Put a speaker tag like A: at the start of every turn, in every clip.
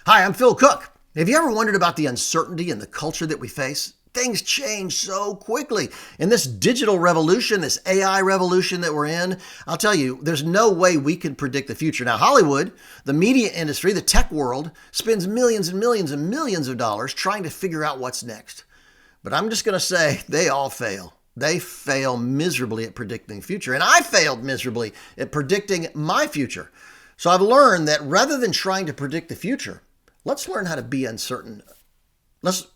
A: Hi, I'm Phil Cooke. Have you ever wondered about the uncertainty in the culture that we face? Things change so quickly. In this digital revolution, this AI revolution that we're in, I'll tell you, there's no way we can predict the future. Now, Hollywood, the media industry, the tech world, spends millions and millions and millions of dollars trying to figure out what's next. But I'm just going to say they all fail. They fail miserably at predicting the future. And I failed miserably at predicting my future. So I've learned that rather than trying to predict the future, let's learn how to be uncertain. Let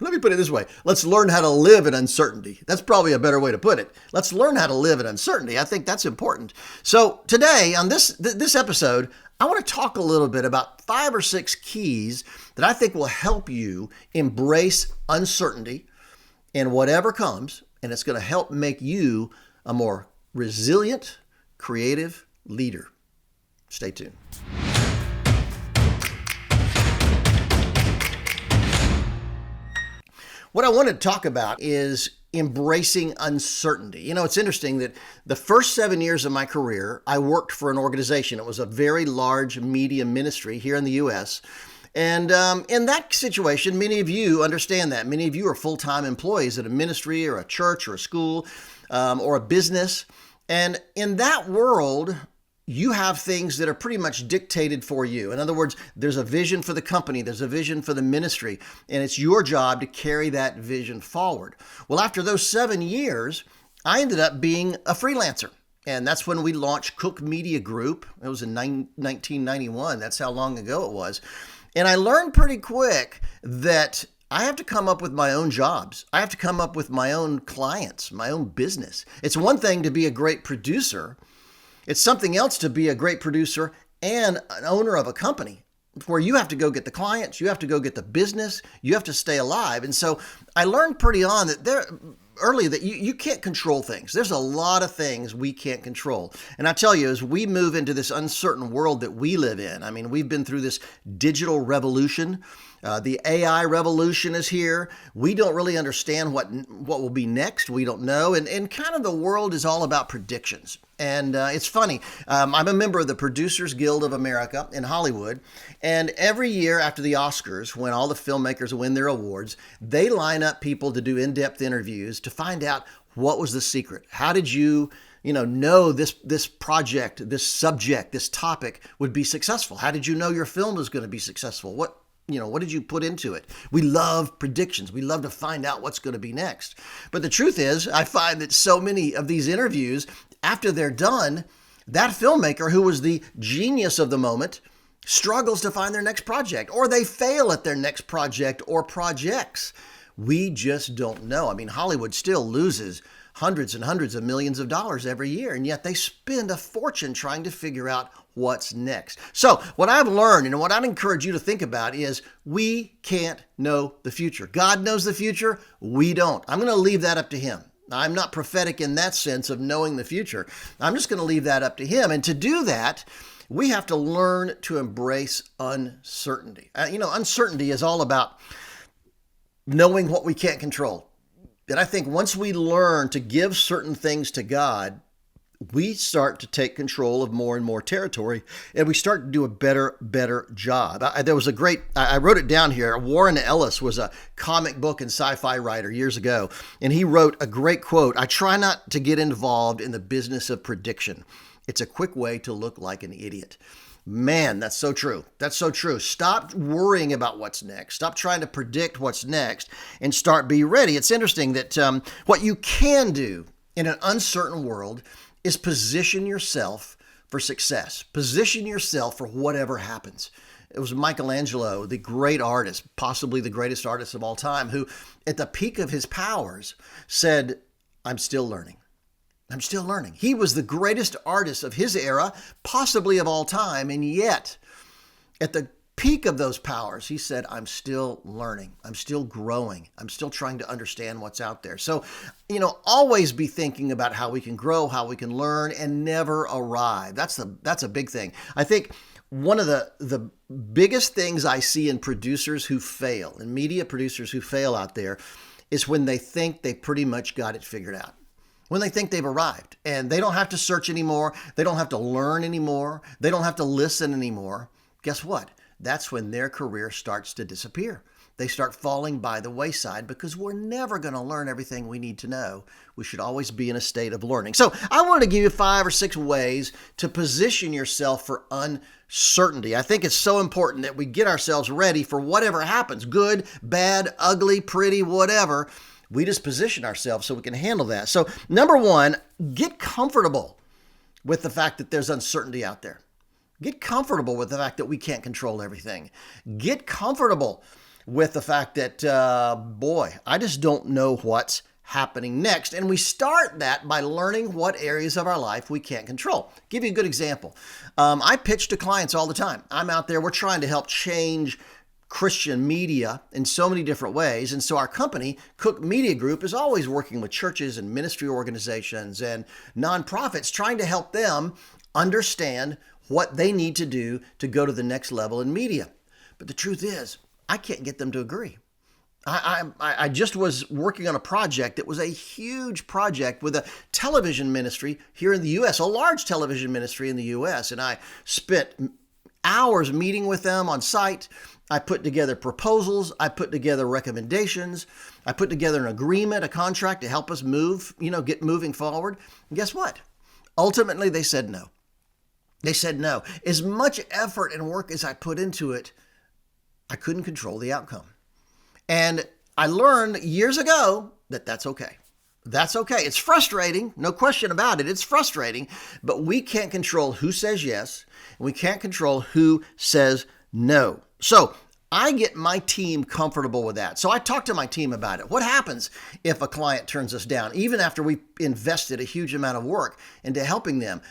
A: me put it this way. Let's learn how to live in uncertainty. That's probably a better way to put it. Let's learn how to live in uncertainty. I think that's important. So today on this episode, I want to talk a little bit about 5 or 6 keys that I think will help you embrace uncertainty in whatever comes, and it's going to help make you a more resilient, creative leader. Stay tuned. What I want to talk about is embracing uncertainty. You know, it's interesting that the first 7 years of my career, I worked for an organization. It was a very large media ministry here in the U.S. And in that situation, many of you understand that. Many of you are full-time employees at a ministry or a church or a school or a business. And in that world, you have things that are pretty much dictated for you. In other words, there's a vision for the company, there's a vision for the ministry, and it's your job to carry that vision forward. Well, after those 7 years, I ended up being a freelancer. And that's when we launched Cooke Media Group. It was in 1991. That's how long ago it was. And I learned pretty quick that I have to come up with my own jobs. I have to come up with my own clients, my own business. It's one thing to be a great producer. It's something else to be a great producer and an owner of a company where you have to go get the clients, you have to go get the business, you have to stay alive. And so I learned pretty early that you can't control things. There's a lot of things we can't control. And I tell you, as we move into this uncertain world that we live in, I mean, we've been through this digital revolution. The AI revolution is here. We don't really understand what will be next. We don't know. And kind of the world is all about predictions. And it's funny. I'm a member of the Producers Guild of America in Hollywood. And every year after the Oscars, when all the filmmakers win their awards, they line up people to do in-depth interviews to find out what was the secret. How did you know this project, this subject, this topic would be successful? How did you know your film was going to be successful? What did you put into it? We love predictions. We love to find out what's going to be next. But the truth is, I find that so many of these interviews, after they're done, that filmmaker who was the genius of the moment struggles to find their next project, or they fail at their next project or projects. We just don't know. I mean, Hollywood still loses hundreds and hundreds of millions of dollars every year, and yet they spend a fortune trying to figure out what's next. So what I've learned and what I'd encourage you to think about is we can't know the future. God knows the future. We don't. I'm going to leave that up to Him. I'm not prophetic in that sense of knowing the future. I'm just going to leave that up to Him. And to do that, we have to learn to embrace uncertainty. Uncertainty is all about knowing what we can't control. And I think once we learn to give certain things to God, we start to take control of more and more territory, and we start to do a better job. I wrote it down here. Warren Ellis was a comic book and sci-fi writer years ago, and he wrote a great quote. I try not to get involved in the business of prediction. It's a quick way to look like an idiot. Man, that's so true. That's so true. Stop worrying about what's next. Stop trying to predict what's next and start be ready. It's interesting that what you can do in an uncertain world is position yourself for success. Position yourself for whatever happens. It was Michelangelo, the great artist, possibly the greatest artist of all time, who at the peak of his powers said, I'm still learning. I'm still learning. He was the greatest artist of his era, possibly of all time. And yet, at the peak of those powers, he said, I'm still learning. I'm still growing. I'm still trying to understand what's out there. So, always be thinking about how we can grow, how we can learn, and never arrive. That's a big thing. I think one of the biggest things I see in producers who fail, in media producers who fail out there, is when they think they pretty much got it figured out. When they think they've arrived and they don't have to search anymore, they don't have to learn anymore, they don't have to listen anymore. Guess what? that's when their career starts to disappear. They start falling by the wayside because we're never going to learn everything we need to know. We should always be in a state of learning. So I wanted to give you 5 or 6 ways to position yourself for uncertainty. I think it's so important that we get ourselves ready for whatever happens, good, bad, ugly, pretty, whatever. We just position ourselves so we can handle that. So number 1, get comfortable with the fact that there's uncertainty out there. Get comfortable with the fact that we can't control everything. Get comfortable with the fact that, I just don't know what's happening next. And we start that by learning what areas of our life we can't control. Give you a good example. I pitch to clients all the time. I'm out there, we're trying to help change Christian media in so many different ways. And so our company, Cooke Media Group, is always working with churches and ministry organizations and nonprofits, trying to help them understand what they need to do to go to the next level in media. But the truth is, I can't get them to agree. I just was working on a project that was a huge project with a television ministry here in the U.S., a large television ministry in the U.S., and I spent hours meeting with them on site. I put together proposals. I put together recommendations. I put together an agreement, a contract to help us get moving forward. And guess what? Ultimately, they said no. They said no. As much effort and work as I put into it, I couldn't control the outcome. And I learned years ago that that's okay. That's okay. It's frustrating, no question about it. It's frustrating, but we can't control who says yes, and we can't control who says no. So I get my team comfortable with that. So I talk to my team about it. What happens if a client turns us down, even after we invested a huge amount of work into helping them?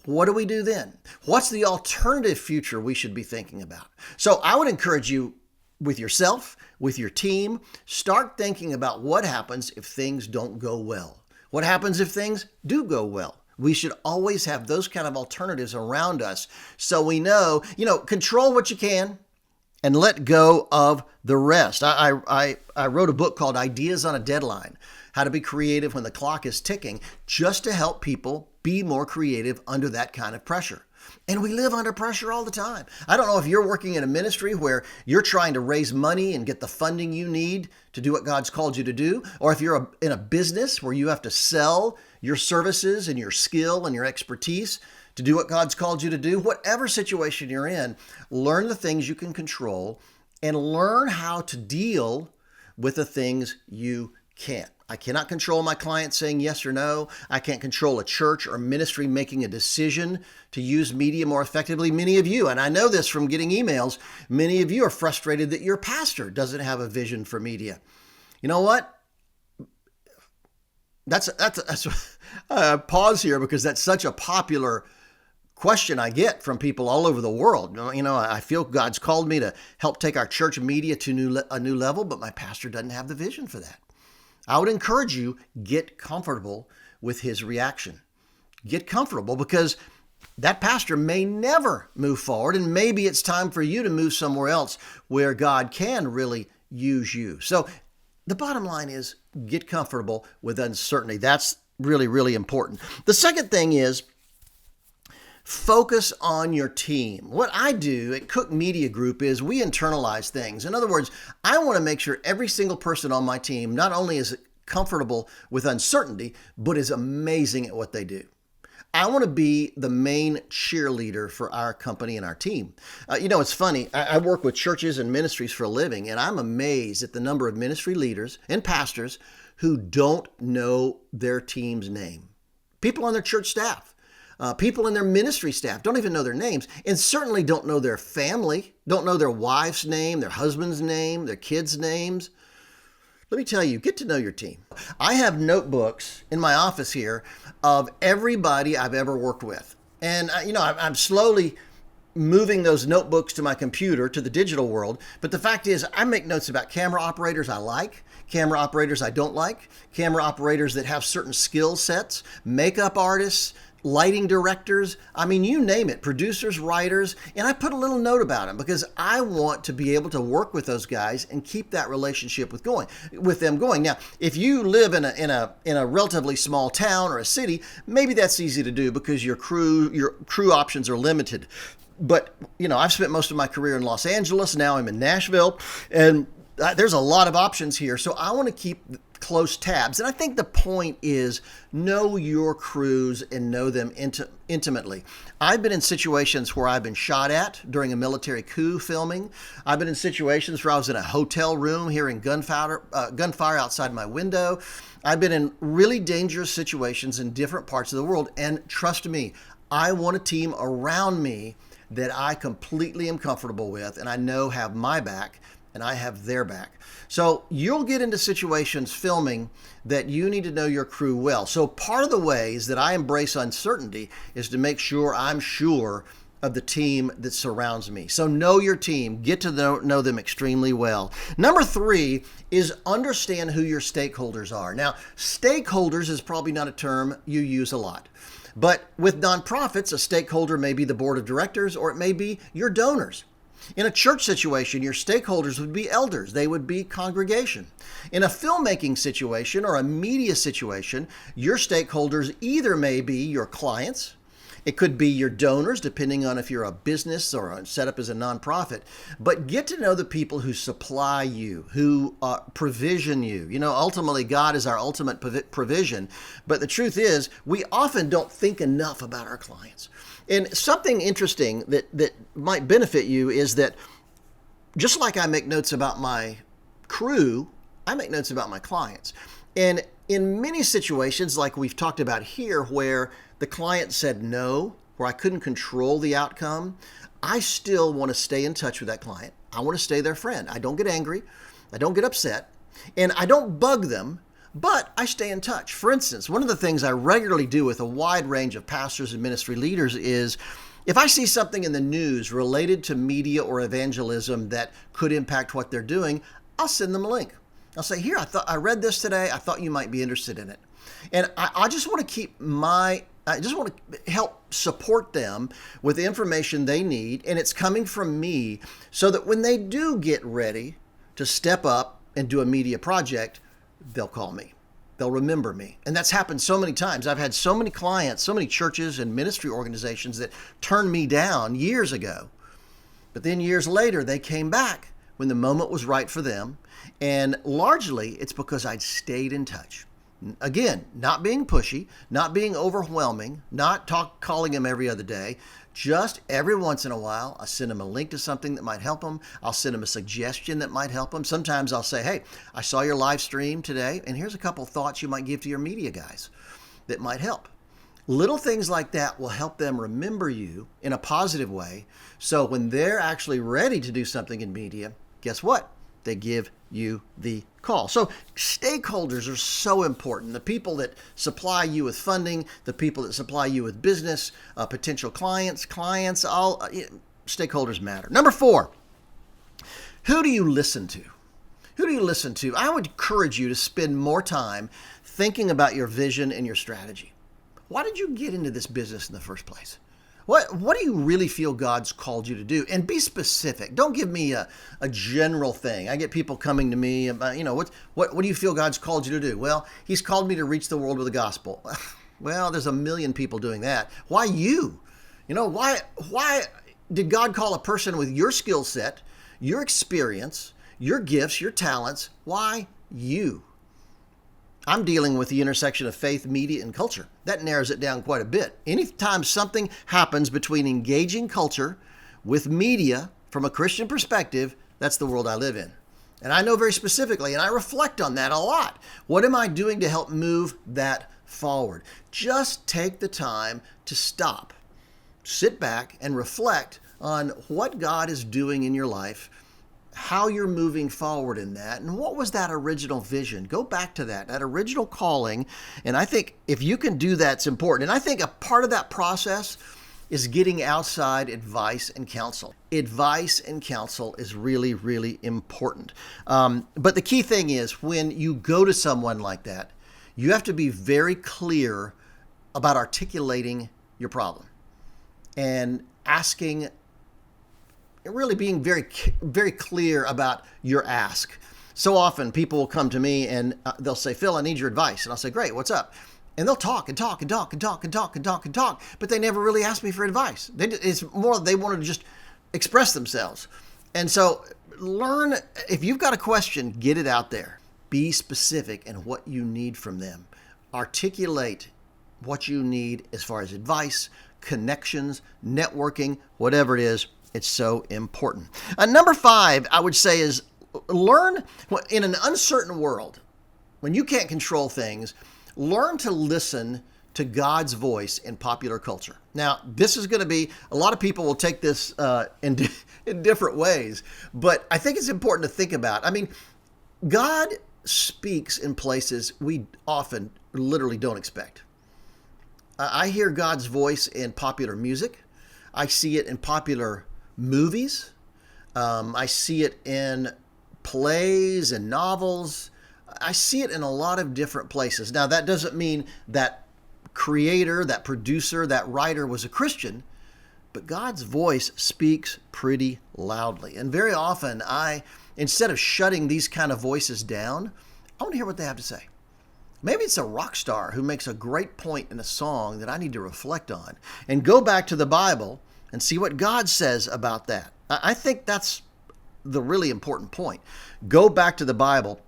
A: What do we do then? What's the alternative future we should be thinking about? So I would encourage you, with yourself, with your team, start thinking about what happens if things don't go well. What happens if things do go well? We should always have those kind of alternatives around us so we know, control what you can and let go of the rest. I wrote a book called Ideas on a Deadline, How to Be Creative When the Clock is Ticking, just to help people be more creative under that kind of pressure. And we live under pressure all the time. I don't know if you're working in a ministry where you're trying to raise money and get the funding you need to do what God's called you to do, or if you're in a business where you have to sell your services and your skill and your expertise to do what God's called you to do. Whatever situation you're in, learn the things you can control and learn how to deal with the things you can't. I cannot control my client saying yes or no. I can't control a church or ministry making a decision to use media more effectively. Many of you, and I know this from getting emails, many of you are frustrated that your pastor doesn't have a vision for media. You know what? That's pause here because that's such a popular question I get from people all over the world. I feel God's called me to help take our church media to a new level, but my pastor doesn't have the vision for that. I would encourage you, get comfortable with his reaction. Get comfortable because that pastor may never move forward, and maybe it's time for you to move somewhere else where God can really use you. So the bottom line is get comfortable with uncertainty. That's really, really important. The second thing is focus on your team. What I do at Cooke Media Group is we internalize things. In other words, I want to make sure every single person on my team not only is comfortable with uncertainty, but is amazing at what they do. I want to be the main cheerleader for our company and our team. It's funny. I work with churches and ministries for a living, and I'm amazed at the number of ministry leaders and pastors who don't know their team's name. People on their church staff. People in their ministry staff don't even know their names and certainly don't know their family, don't know their wife's name, their husband's name, their kids' names. Let me tell you, get to know your team. I have notebooks in my office here of everybody I've ever worked with. And, I'm slowly moving those notebooks to my computer, to the digital world. But the fact is, I make notes about camera operators I like, camera operators I don't like, camera operators that have certain skill sets, makeup artists, lighting directors, you name it, producers, writers, and I put a little note about them because I want to be able to work with those guys and keep that relationship with them going. Now, if you live in a relatively small town or a city, maybe that's easy to do because your crew options are limited. But, I've spent most of my career in Los Angeles. Now I'm in Nashville, and there's a lot of options here. So I want to keep close tabs. And I think the point is know your crews and know them intimately. I've been in situations where I've been shot at during a military coup filming. I've been in situations where I was in a hotel room hearing gunfire outside my window. I've been in really dangerous situations in different parts of the world. And trust me, I want a team around me that I completely am comfortable with and I know have my back and I have their back. So you'll get into situations filming that you need to know your crew well. So part of the ways that I embrace uncertainty is to make sure I'm sure of the team that surrounds me. So know your team, get to know them extremely well. Number 3 is understand who your stakeholders are. Now, stakeholders is probably not a term you use a lot. But with nonprofits, a stakeholder may be the board of directors or it may be your donors. In a church situation, your stakeholders would be elders. They would be congregation. In a filmmaking situation or a media situation, your stakeholders either may be your clients, it could be your donors, depending on if you're a business or set up as a nonprofit. But get to know the people who supply you, who provision you. Ultimately, God is our ultimate provision. But the truth is, we often don't think enough about our clients. And something interesting that might benefit you is that just like I make notes about my crew, I make notes about my clients. And in many situations, like we've talked about here, where the client said no, where I couldn't control the outcome, I still want to stay in touch with that client. I want to stay their friend. I don't get angry. I don't get upset. And I don't bug them, but I stay in touch. For instance, one of the things I regularly do with a wide range of pastors and ministry leaders is if I see something in the news related to media or evangelism that could impact what they're doing, I'll send them a link. I'll say, here, I read this today. I thought you might be interested in it. And I just want to I just want to help support them with the information they need. And it's coming from me so that when they do get ready to step up and do a media project, they'll call me. They'll remember me. And that's happened so many times. I've had so many clients, so many churches and ministry organizations that turned me down years ago. But then years later, they came back when the moment was right for them. And largely, it's because I'd stayed in touch. Again, not being pushy, not being overwhelming, not calling them every other day. Just every once in a while, I send them a link to something that might help them. I'll send them a suggestion that might help them. Sometimes I'll say, hey, I saw your live stream today, and here's a couple thoughts you might give to your media guys that might help. Little things like that will help them remember you in a positive way. So when they're actually ready to do something in media, guess what? They give you the call. So stakeholders are so important. The people that supply you with funding, the people that supply you with business, potential clients, all stakeholders matter. Number 4, who do you listen to? Who do you listen to? I would encourage you to spend more time thinking about your vision and your strategy. Why did you get into this business in the first place? What do you really feel God's called you to do? And be specific. Don't give me a general thing. I get people coming to me about, what do you feel God's called you to do? Well, He's called me to reach the world with the gospel. Well, there's a million people doing that. Why you? Why did God call a person with your skill set, your experience, your gifts, your talents? Why you? I'm dealing with the intersection of faith, media, and culture. That narrows it down quite a bit. Anytime something happens between engaging culture with media from a Christian perspective, that's the world I live in. And I know very specifically, and I reflect on that a lot. What am I doing to help move that forward? Just take the time to stop, sit back, and reflect on what God is doing in your life, how you're moving forward in that, and what was that original vision. Go back to that original calling. And I think if you can do that, it's important. And I think a part of that process is getting outside advice and counsel. Advice and counsel is really, really important. But the key thing is when you go to someone like that, you have to be very clear about articulating your problem and asking, really being very, very clear about your ask. So often people will come to me and they'll say, Phil, I need your advice. And I'll say, great, what's up? And they'll talk and talk and talk and talk and talk and talk and talk, but they never really ask me for advice. It's more they wanted to just express themselves. And so learn, if you've got a question, get it out there. Be specific in what you need from them. Articulate what you need as far as advice, connections, networking, whatever it is. It's so important. Number 5, I would say, is learn in an uncertain world, when you can't control things, learn to listen to God's voice in popular culture. Now, this is going to be, a lot of people will take this in different ways, but I think it's important to think about. I mean, God speaks in places we often literally don't expect. I hear God's voice in popular music. I see it in popular movies. I see it in plays and novels. I see it in a lot of different places. Now, that doesn't mean that creator, that producer, that writer was a Christian, but God's voice speaks pretty loudly. And very often, instead of shutting these kind of voices down, I want to hear what they have to say. Maybe it's a rock star who makes a great point in a song that I need to reflect on and go back to the Bible and see what God says about that. I think that's the really important point. Go back to the Bible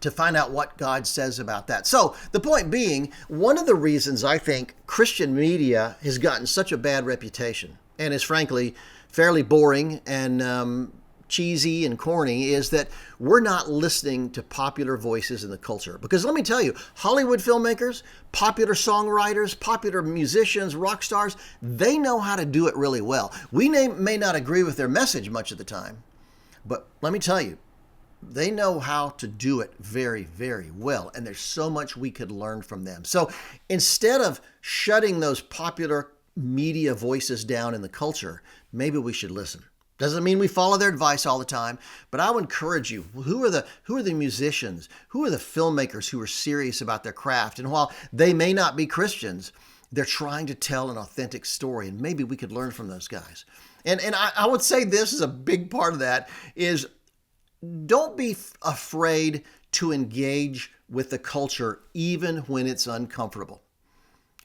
A: to find out what God says about that. So the point being, one of the reasons I think Christian media has gotten such a bad reputation and is frankly fairly boring and cheesy and corny is that we're not listening to popular voices in the culture. Because let me tell you, Hollywood filmmakers, popular songwriters, popular musicians, rock stars, they know how to do it really well. We may not agree with their message much of the time, but let me tell you, they know how to do it very, very well. And there's so much we could learn from them. So instead of shutting those popular media voices down in the culture, maybe we should listen. Doesn't mean we follow their advice all the time, but I would encourage you, who are the musicians, who are the filmmakers who are serious about their craft? And while they may not be Christians, they're trying to tell an authentic story, and maybe we could learn from those guys. And I would say this is a big part of that is don't be afraid to engage with the culture even when it's uncomfortable.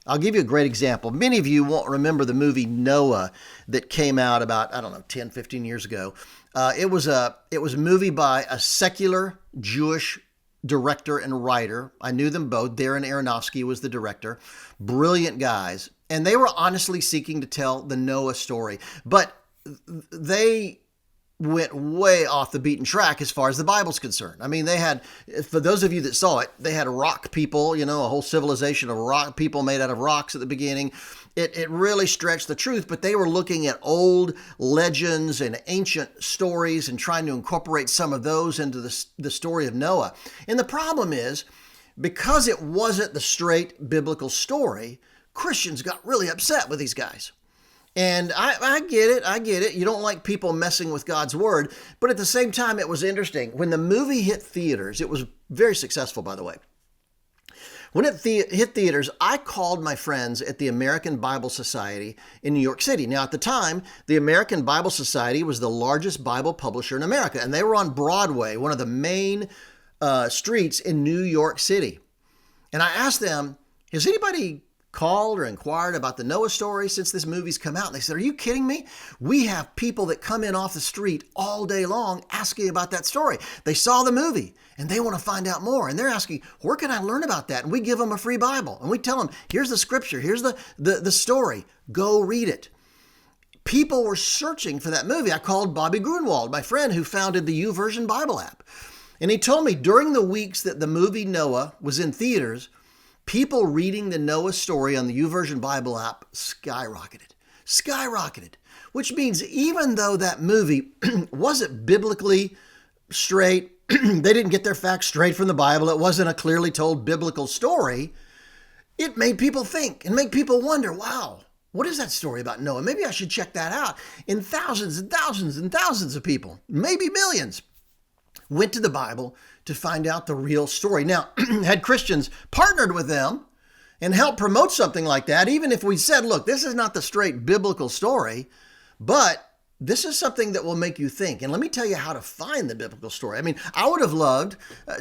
A: I'll give you a great example. Many of you won't remember the movie Noah that came out about, 10, 15 years ago. It was a movie by a secular Jewish director and writer. I knew them both. Darren Aronofsky was the director. Brilliant guys. And they were honestly seeking to tell the Noah story. But they went way off the beaten track as far as the Bible's concerned. I mean, they had, for those of you that saw it, they had rock people, a whole civilization of rock people made out of rocks at the beginning. It really stretched the truth, but they were looking at old legends and ancient stories and trying to incorporate some of those into the story of Noah. And the problem is, because it wasn't the straight biblical story, Christians got really upset with these guys. And I get it. You don't like people messing with God's word. But at the same time, it was interesting. When the movie hit theaters, it was very successful, by the way. When it hit theaters, I called my friends at the American Bible Society in New York City. Now, at the time, the American Bible Society was the largest Bible publisher in America. And they were on Broadway, one of the main streets in New York City. And I asked them, has anybody called or inquired about the Noah story since this movie's come out? And they said, are you kidding me? We have people that come in off the street all day long asking about that story. They saw the movie and they want to find out more. And they're asking, where can I learn about that? And we give them a free Bible. And we tell them, here's the scripture. Here's the story. Go read it. People were searching for that movie. I called Bobby Grunwald, my friend who founded the YouVersion Bible app. And he told me during the weeks that the movie Noah was in theaters, people reading the Noah story on the YouVersion Bible app skyrocketed, which means even though that movie wasn't biblically straight, they didn't get their facts straight from the Bible, it wasn't a clearly told biblical story, it made people think and make people wonder, wow, what is that story about Noah? Maybe I should check that out. And thousands and thousands and thousands of people, maybe millions, went to the Bible to find out the real story. Now, had Christians partnered with them and helped promote something like that, even if we said, look, this is not the straight biblical story, but this is something that will make you think. And let me tell you how to find the biblical story. I mean, I would have loved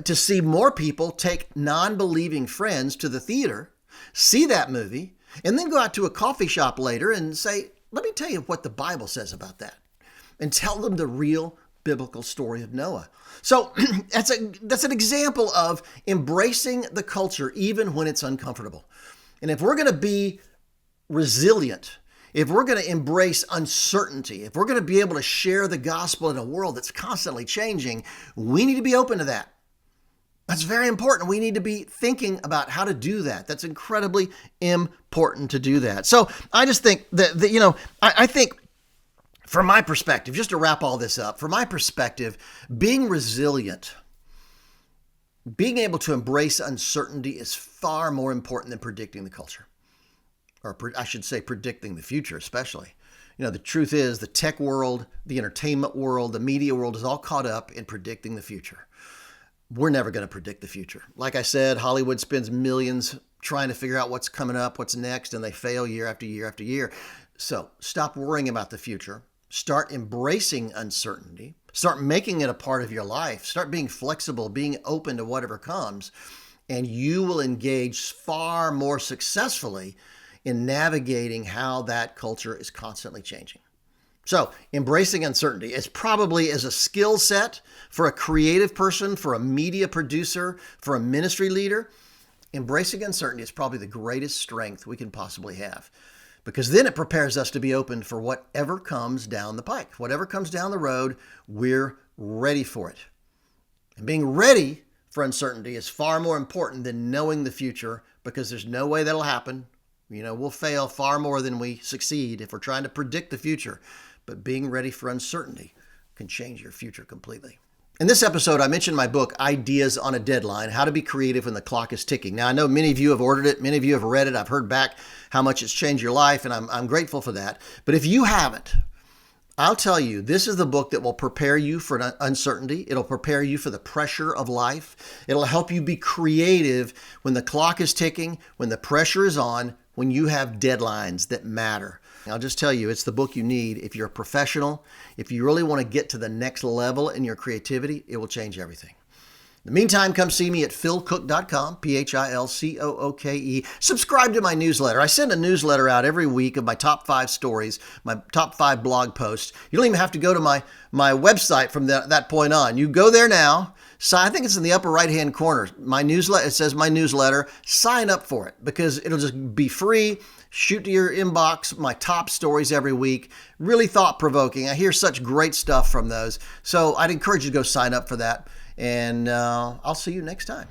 A: to see more people take non-believing friends to the theater, see that movie, and then go out to a coffee shop later and say, let me tell you what the Bible says about that, and tell them the real biblical story of Noah. So that's an example of embracing the culture even when it's uncomfortable. And if we're going to be resilient, if we're going to embrace uncertainty, if we're going to be able to share the gospel in a world that's constantly changing, we need to be open to that. That's very important. We need to be thinking about how to do that. That's incredibly important to do that. So I just think that I think from my perspective, just to wrap all this up, from my perspective, being resilient, being able to embrace uncertainty is far more important than predicting the culture. Or I should say predicting the future especially. The truth is the tech world, the entertainment world, the media world is all caught up in predicting the future. We're never going to predict the future. Like I said, Hollywood spends millions trying to figure out what's coming up, what's next, and they fail year after year after year. So stop worrying about the future. Start embracing uncertainty. Start making it a part of your life. Start being flexible, being open to whatever comes, and you will engage far more successfully in navigating how that culture is constantly changing. So embracing uncertainty is probably as a skill set for a creative person, for a media producer, for a ministry leader. Embracing uncertainty is probably the greatest strength we can possibly have, because then it prepares us to be open for whatever comes down the pike. Whatever comes down the road, we're ready for it. And being ready for uncertainty is far more important than knowing the future, because there's no way that'll happen. We'll fail far more than we succeed if we're trying to predict the future. But being ready for uncertainty can change your future completely. In this episode, I mentioned my book, Ideas on a Deadline, How to Be Creative When the Clock is Ticking. Now, I know many of you have ordered it. Many of you have read it. I've heard back how much it's changed your life, and I'm grateful for that. But if you haven't, I'll tell you, this is the book that will prepare you for uncertainty. It'll prepare you for the pressure of life. It'll help you be creative when the clock is ticking, when the pressure is on, when you have deadlines that matter. I'll just tell you, it's the book you need if you're a professional. If you really want to get to the next level in your creativity, it will change everything. In the meantime, come see me at philcooke.com, Philcooke. Subscribe to my newsletter. I send a newsletter out every week of my top 5 stories, my top 5 blog posts. You don't even have to go to my website from that point on. You go there now. So I think it's in the upper right-hand corner. My newsletter, it says my newsletter. Sign up for it because it'll just be free. Shoot to your inbox my top stories every week. Really thought-provoking. I hear such great stuff from those. So I'd encourage you to go sign up for that. And I'll see you next time.